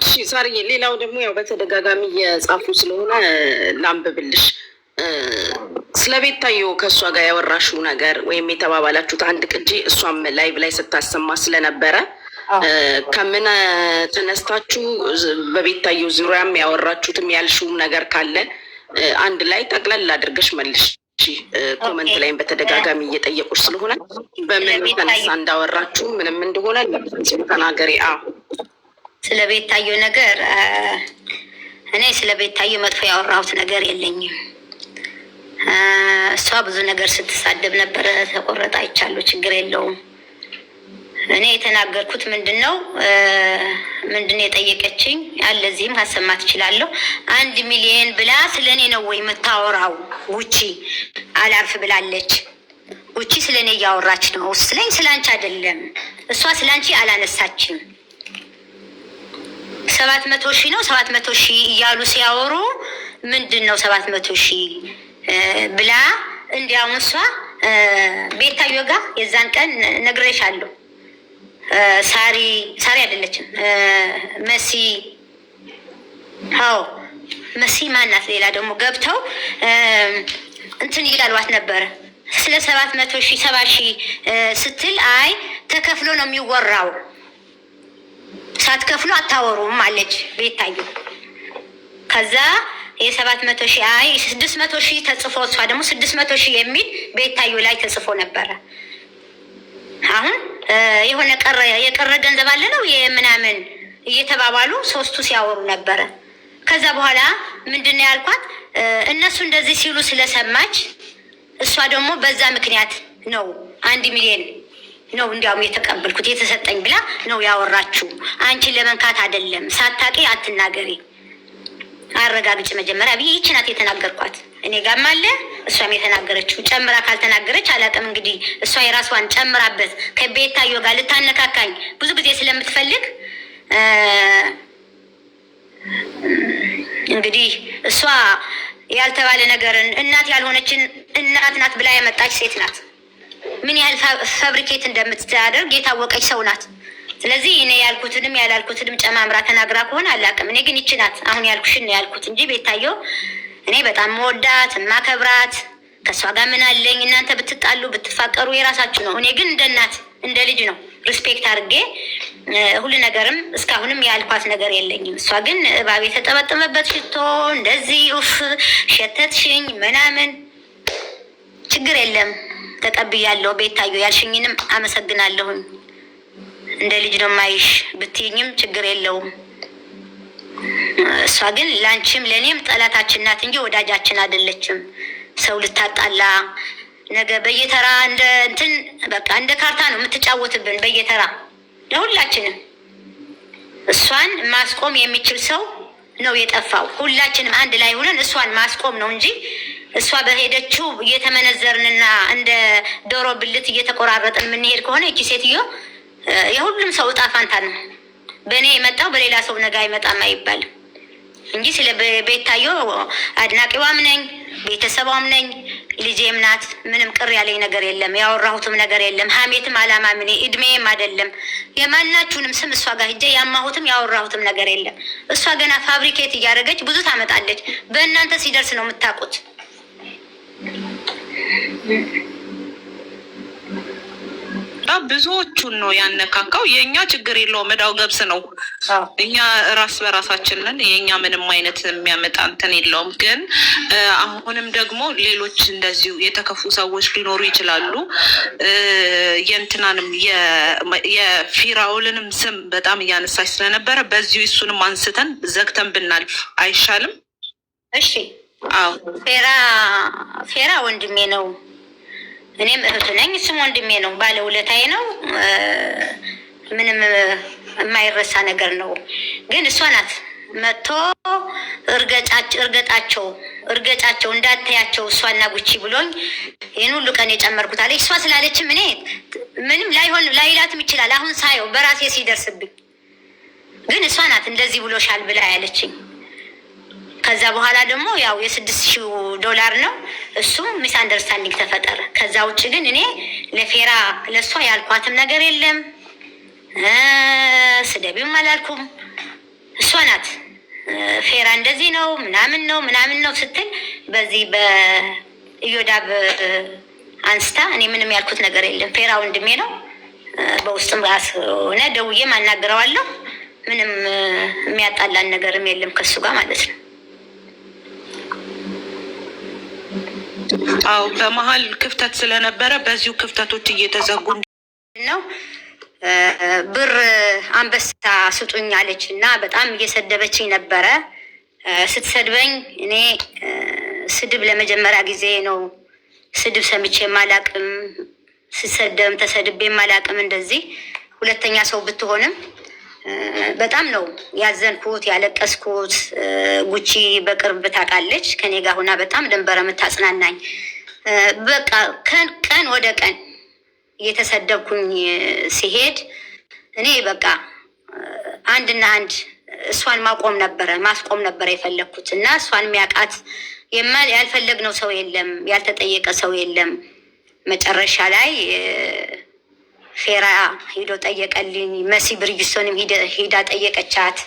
እሺ ሳርዬ፣ ሌላው ደግሞ ያው በተደጋጋሚ እየጻፉ ስለሆነ ላንብብልሽ። ስለ ቤታዮ ከእሷ ጋር ያወራሽው ነገር ወይም የተባባላችሁት አንድ ቅጂ እሷም ላይቭ ላይ ስታሰማ ስለነበረ ከምን ተነስታችሁ በቤታዮ ዙሪያም ያወራችሁትም ያልሽውም ነገር ካለ አንድ ላይ ጠቅለል አድርገሽ መልሽ። ኮመንት ላይም በተደጋጋሚ እየጠየቁሽ ስለሆነ በምን ተነሳ እንዳወራችሁ ምንም እንደሆነ ተናገሪ። ስለ ቤታዮ ነገር እኔ ስለ ቤታዮ መጥፎ ያወራሁት ነገር የለኝም። እሷ ብዙ ነገር ስትሳደብ ነበረ። ተቆረጣ አይቻለሁ፣ ችግር የለውም። እኔ የተናገርኩት ምንድነው የጠየቀችኝ አለዚህም ማሰማት እችላለሁ። 1 ሚሊዮን ብላ ስለኔ ነው ወይ የምታወራው? ውጪ አላርፍ ብላለች። ውጪ ስለኔ እያወራች ነው ስለኝ፣ ስላንቺ አይደለም። እሷ ስላንቺ አላነሳችም። 700 ሺህ ነው 700 ሺህ እያሉ ሲያወሩ ምንድነው 700 ሺህ ብላ እንዲያውም እሷ ቤታዮ ጋር የዛን ቀን ነግሬሻለሁ። ሳሪ አይደለችም መሲ፣ መሲ ማናት? ሌላ ደግሞ ገብተው እንትን ይላልዋት ነበረ ስለ 700 ሺህ 70 ሺህ ስትል አይ ተከፍሎ ነው የሚወራው፣ ሳትከፍሎ አታወሩም አለች ቤታዮ። ከዛ የ700 ሺህ አይ 600 ሺህ ተጽፎ እሷ ደግሞ 600 ሺህ የሚል ቤታዮ ላይ ተጽፎ ነበረ። አሁን የሆነ የቀረ ገንዘብ አለ ነው የምናምን እየተባባሉ ሶስቱ ሲያወሩ ነበረ። ከዛ በኋላ ምንድነው ያልኳት እነሱ እንደዚህ ሲሉ ስለሰማች እሷ ደግሞ በዛ ምክንያት ነው 1 ሚሊዮን ነው እንዲያውም የተቀበልኩት የተሰጠኝ ብላ ነው ያወራችሁ። አንቺን ለመንካት አይደለም፣ ሳታቂ አትናገሪ፣ አረጋግጭ መጀመሪያ ብዬ ይህች ናት የተናገርኳት። እኔ ጋርም አለ እሷም የተናገረችው። ጨምራ ካልተናገረች አላውቅም። እንግዲህ እሷ የራሷን ጨምራበት ከቤታዮ ጋር ልታነካካኝ ብዙ ጊዜ ስለምትፈልግ እንግዲህ እሷ ያልተባለ ነገርን እናት ያልሆነችን እናት ናት ብላ ያመጣች ሴት ናት። ምን ያህል ፋብሪኬት እንደምትዳደርግ የታወቀች ሰው ናት። ስለዚህ እኔ ያልኩትንም ያላልኩትንም ጨማምራ ተናግራ ከሆነ አላውቅም። እኔ ግን ይቺ ናት አሁን ያልኩሽን ያልኩት እንጂ ቤታዮ እኔ በጣም መወዳት ማከብራት፣ ከእሷ ጋር ምን አለኝ። እናንተ ብትጣሉ ብትፋቀሩ የራሳችሁ ነው። እኔ ግን እንደ እናት እንደ ልጅ ነው ሪስፔክት አድርጌ ሁሉ ነገርም እስካሁንም ያልኳት ነገር የለኝም። እሷ ግን እባብ የተጠመጠመበት ሽቶ እንደዚህ ኡፍ ሸተትሽኝ ምናምን ችግር የለም ተቀብያለሁ። ቤታዮ ያልሽኝንም አመሰግናለሁኝ። እንደ ልጅ ነው ማይሽ ብትይኝም ችግር የለውም። እሷ ግን ላንቺም ለኔም ጠላታችን ናት እንጂ ወዳጃችን አይደለችም። ሰው ልታጣላ ነገ በየተራ እንደ እንትን በቃ እንደ ካርታ ነው የምትጫወትብን በየተራ ለሁላችንም። እሷን ማስቆም የሚችል ሰው ነው የጠፋው። ሁላችንም አንድ ላይ ሆነን እሷን ማስቆም ነው እንጂ እሷ በሄደችው እየተመነዘርንና እንደ ዶሮ ብልት እየተቆራረጥን የምንሄድ ከሆነ እቺ ሴትዮ የሁሉም ሰው እጣ ፋንታ ነው። በእኔ የመጣው በሌላ ሰው ነገ አይመጣም አይባልም እንጂ ስለ ቤታዮ አድናቂዋም ነኝ፣ ቤተሰቧም ነኝ፣ ልጄም ናት። ምንም ቅር ያለኝ ነገር የለም። ያወራሁትም ነገር የለም። ሀሜትም አላማ ምን እድሜም አይደለም። የማናችሁንም ስም እሷ ጋር ሂጄ ያማሁትም ያወራሁትም ነገር የለም። እሷ ገና ፋብሪኬት እያደረገች ብዙ ታመጣለች። በእናንተ ሲደርስ ነው የምታውቁት። ብዙዎቹን ነው ያነካካው። የእኛ ችግር የለውም እዳው ገብስ ነው። እኛ ራስ በራሳችንን የእኛ ምንም አይነት የሚያመጣ እንትን የለውም። ግን አሁንም ደግሞ ሌሎች እንደዚሁ የተከፉ ሰዎች ሊኖሩ ይችላሉ። የእንትናንም የፊራውልንም ስም በጣም እያነሳች ስለነበረ በዚሁ እሱንም አንስተን ዘግተን ብናልፍ አይሻልም? እሺ። አዎ ፌራ ወንድሜ ነው፣ እኔም እህቱ ነኝ። እሱም ወንድሜ ነው፣ ባለውለታዬ ነው። ምንም የማይረሳ ነገር ነው። ግን እሷ ናት መጥቶ እርገጫቸው እንዳታያቸው እሷና ጉቺ ብሎኝ ይህን ሁሉ ቀን የጨመርኩት አለ። እሷ ስላለችም እኔ ምንም ላይላትም ይችላል። አሁን ሳየው በራሴ ሲደርስብኝ ግን እሷ ናት እንደዚህ ብሎሻል ብላ ያለችኝ። ከዛ በኋላ ደግሞ ያው $6,000 ነው። እሱም ሚስ አንደርስታንዲንግ ተፈጠረ። ከዛ ውጭ ግን እኔ ለፌራ ለእሷ ያልኳትም ነገር የለም። ስደቢም አላልኩም። እሷ ናት ፌራ እንደዚህ ነው ምናምን ነው ስትል በዚህ በኢዮዳብ አንስታ እኔ ምንም ያልኩት ነገር የለም። ፌራ ወንድሜ ነው። በውስጥም ራስ ሆነ ደውዬም አናግረዋለሁ። ምንም የሚያጣላን ነገርም የለም ከሱ ጋር ማለት ነው። አዎ በመሀል ክፍተት ስለነበረ በዚሁ ክፍተቶች እየተዘጉ ነው። ብር አንበሳ ስጡኝ አለች እና በጣም እየሰደበችኝ ነበረ። ስትሰድበኝ እኔ ስድብ ለመጀመሪያ ጊዜ ነው። ስድብ ሰምቼ ማላቅም፣ ስሰደብም ተሰድቤ ማላቅም። እንደዚህ ሁለተኛ ሰው ብትሆንም በጣም ነው ያዘንኩት ያለቀስኩት። ጉቺ በቅርብ ታውቃለች፣ ከኔ ጋር ሆና በጣም ደንበረ የምታጽናናኝ። በቃ ቀን ወደ ቀን እየተሰደብኩኝ ሲሄድ እኔ በቃ አንድና አንድ እሷን ማስቆም ነበረ የፈለግኩት እና እሷን የሚያውቃት ያልፈለግነው ሰው የለም፣ ያልተጠየቀ ሰው የለም። መጨረሻ ላይ ፌራ ሂዶ ጠየቀልኝ። መሲ ብርጅስቶንም ሂዳ ጠየቀቻት።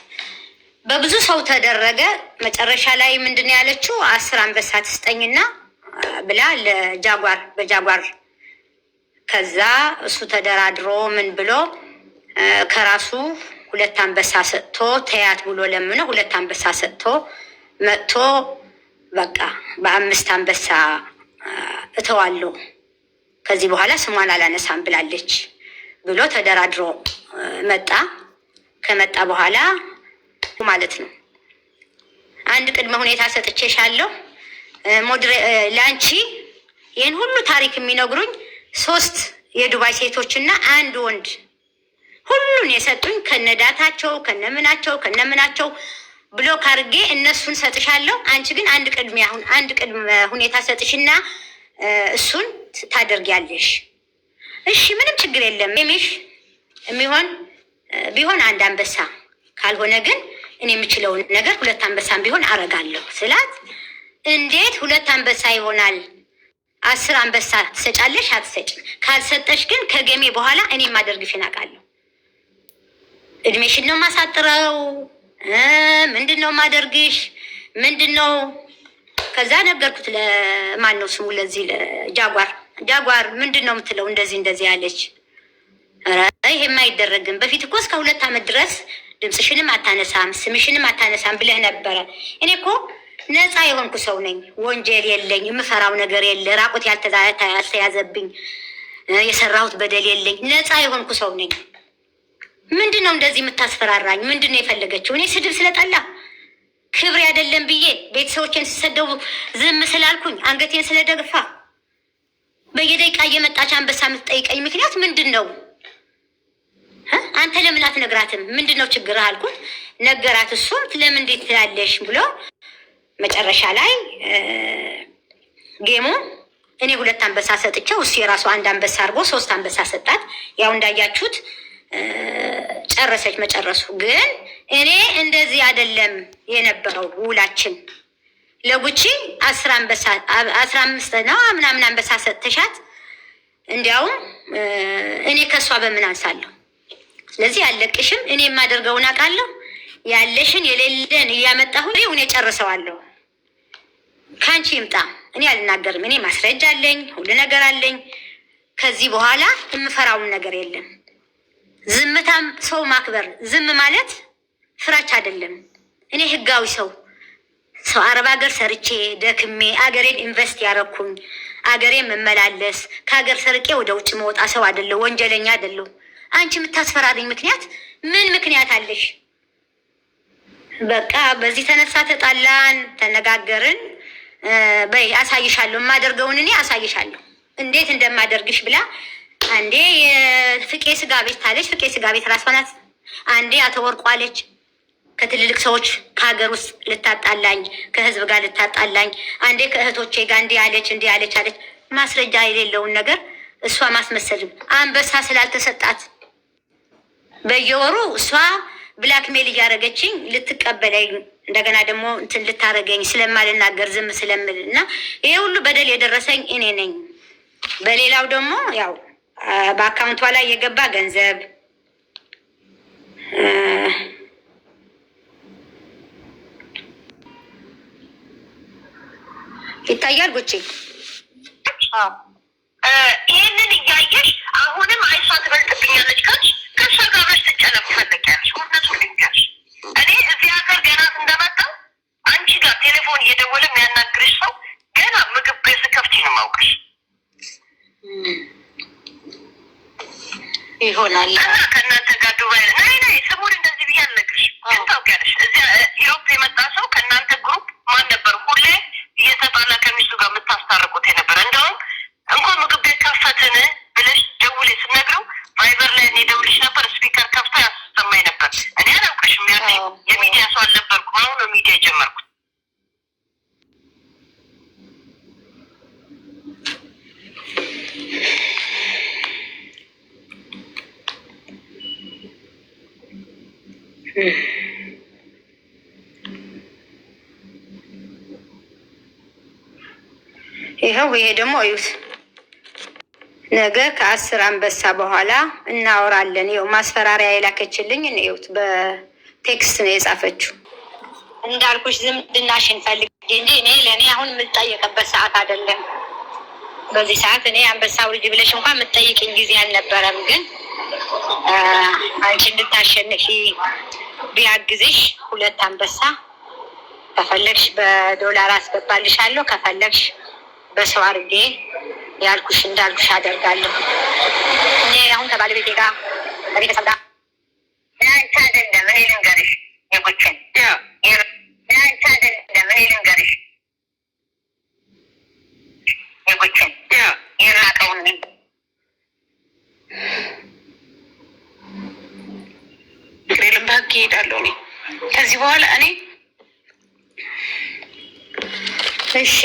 በብዙ ሰው ተደረገ። መጨረሻ ላይ ምንድን ያለችው 10 አንበሳ ትስጠኝና ብላ በጃጓር ከዛ እሱ ተደራድሮ ምን ብሎ ከራሱ 2 አንበሳ ሰጥቶ ተያት ብሎ ለምኖ 2 አንበሳ ሰጥቶ መጥቶ በቃ በ5 አንበሳ እተዋለሁ ከዚህ በኋላ ስሟን አላነሳም ብላለች ብሎ ተደራድሮ መጣ። ከመጣ በኋላ ማለት ነው አንድ ቅድመ ሁኔታ ሰጥቼሻለሁ ለአንቺ ይህን ሁሉ ታሪክ የሚነግሩኝ 3 የዱባይ ሴቶችና 1 ወንድ ሁሉን የሰጡኝ ከነዳታቸው ከነምናቸው ብሎክ አድርጌ እነሱን ሰጥሻለሁ። አንቺ ግን አንድ ቅድመ ሁኔታ ሰጥሽና እሱን ታደርጊያለሽ። እሺ ምንም ችግር የለም የሚሽ ቢሆን 1 አንበሳ ካልሆነ ግን እኔ የምችለውን ነገር 2 አንበሳም ቢሆን አረጋለሁ ስላት፣ እንዴት 2 አንበሳ ይሆናል? 10 አንበሳ ትሰጫለሽ? አትሰጭም? ካልሰጠሽ ግን ከገሜ በኋላ እኔ ማደርግሽን አውቃለሁ። እድሜሽን ነው ማሳጥረው። ምንድነው ማደርግሽ? ምንድነው? ከዛ ነገርኩት። ለማን ነው ስሙ? ለዚህ ለጃጓር ምንድነው የምትለው? እንደዚህ ያለች። ኧረ ይሄማ አይደረግም። በፊት እኮ እስከ 2 ዓመት ድረስ ድምፅሽንም አታነሳም ስምሽንም አታነሳም ብለህ ነበረ። እኔ እኮ ነፃ የሆንኩ ሰው ነኝ። ወንጀል የለኝ፣ የምፈራው ነገር የለ፣ ራቁት ያልተያዘብኝ፣ የሰራሁት በደል የለኝ። ነፃ የሆንኩ ሰው ነኝ። ምንድነው እንደዚህ የምታስፈራራኝ? ምንድነው የፈለገችው? እኔ ስድብ ስለጠላ ክብር አይደለም ብዬ ቤተሰቦቼን ሲሰደቡ ዝም ስላልኩኝ አንገቴን ስለደግፋ በየደቂቃ እየመጣች አንበሳ የምትጠይቀኝ ምክንያት ምንድን ነው? አንተ ለምን አትነግራትም? ምንድነው ችግር አልኩት። ነገራት። እሱም ለምን እንዴት ትላለሽ ብሎ መጨረሻ ላይ ጌሙ እኔ 2 አንበሳ ሰጥቼው እሱ የራሱ 1 አንበሳ አድርጎ 3 አንበሳ ሰጣት። ያው እንዳያችሁት ጨረሰች። መጨረሱ ግን እኔ እንደዚህ አይደለም የነበረው ውላችን። ለጉቺ 10 አንበሳ 15 ነው ምናምን አንበሳ ሰጥተሻት፣ እንዲያውም እኔ ከሷ በምን አንሳለሁ? ስለዚህ ያለቅሽም እኔ የማደርገውን አውቃለሁ። ያለሽን የሌለን እያመጣሁ እኔ ጨርሰዋለሁ። ካንቺ ይምጣ፣ እኔ አልናገርም። እኔ ማስረጃ አለኝ፣ ሁሉ ነገር አለኝ። ከዚህ በኋላ የምፈራውን ነገር የለም። ዝምታም ሰው ማክበር፣ ዝም ማለት ፍራች አይደለም። እኔ ህጋዊ ሰው አረብ ሀገር ሰርቼ ደክሜ አገሬን ኢንቨስት ያረኩኝ አገሬን መመላለስ ከሀገር ሰርቄ ወደ ውጭ መውጣ ሰው አይደለሁ፣ ወንጀለኛ አይደለሁ። አንቺ የምታስፈራሪኝ ምክንያት ምን ምክንያት አለሽ? በቃ በዚህ ተነሳ ተጣላን፣ ተነጋገርን። በይ አሳይሻለሁ፣ የማደርገውን እኔ አሳይሻለሁ እንዴት እንደማደርግሽ ብላ አንዴ ፍቄ ስጋ ቤት ታለች። ፍቄ ስጋ ቤት ራሷ ናት። አንዴ አተወርቋለች ከትልልቅ ሰዎች ከሀገር ውስጥ ልታጣላኝ፣ ከህዝብ ጋር ልታጣላኝ፣ አንዴ ከእህቶቼ ጋር እንዲህ አለች። ማስረጃ የሌለውን ነገር እሷ ማስመሰልም አንበሳ ስላልተሰጣት በየወሩ እሷ ብላክሜል እያደረገችኝ ልትቀበለኝ እንደገና ደግሞ እንትን ልታረገኝ ስለማልናገር ዝም ስለምል እና ይሄ ሁሉ በደል የደረሰኝ እኔ ነኝ። በሌላው ደግሞ ያው በአካውንቷ ላይ የገባ ገንዘብ ይታያል። ጉቺ ይህንን እያየሽ አሁንም አይሷ ትበልጥብኛለች ካልሽ ከእሷ ጋር በሽ ትጨነቅ ትፈልጊያለሽ። እውነቱ ልንገርሽ፣ እኔ እዚህ ሀገር ገና እንደመጣሁ አንቺ ጋር ቴሌፎን እየደወለ የሚያናግርሽ ሰው ገና ምግብ ቤት ስከፍቺ ነው የማውቅሽ ይሆናል እና ከእናንተ ጋር ዱባይ ናይ ስሙን እንደዚህ ብዬ አልነግርሽ፣ ግን ታውቂያለሽ እዚያ ኢሮፕ የመጣ ሰው ከእናንተ ግሩፕ ማን ነበር ሁሌ እየተጣላ ከሚስቱ ጋር የምታስታርቁት የነበረ? እንደውም እንኳን ምግብ ቤት ከፈትን ብለሽ ደውሌ ስነግረው ቫይበር ላይ እኔ ደውልሽ ነበር፣ ስፒከር ከፍቶ ያሰማኝ ነበር። እኔ አላውቅሽም፣ ያኔ የሚዲያ ሰው አልነበርኩም። አሁን ነው ሚዲያ የጀመርኩት። ይኸው ይሄ ደግሞ እዩት። ነገ ከ10 አንበሳ በኋላ እናወራለን። ይኸው ማስፈራሪያ የላከችልኝ እዩት። በቴክስት ነው የጻፈችው። እንዳልኩሽ ዝምድናሽን ፈልጌ እንጂ እኔ ለእኔ አሁን የምጠየቅበት ሰዓት አይደለም። በዚህ ሰዓት እኔ አንበሳው ልጅ ብለሽ እንኳን የምትጠይቅኝ ጊዜ አልነበረም። ግን አንቺ እንድታሸንፊ ቢያግዝሽ 2 አንበሳ ከፈለግሽ በዶላር አስገባልሻለሁ፣ ከፈለግሽ በሰው አድርጌ ያልኩሽ እንዳልኩሽ አደርጋለሁ። እኔ አሁን ከባለቤቴ ጋር ከቤተሰብ ጋር ለአንቺ አይደለም እኔ ልንገርሽ፣ የጎችን ለአንቺ አይደለም እኔ ልንገርሽ፣ የጎችን የራቀውን ግሬልም በህግ ይሄዳለሁ። እኔ ከዚህ በኋላ እኔ እሺ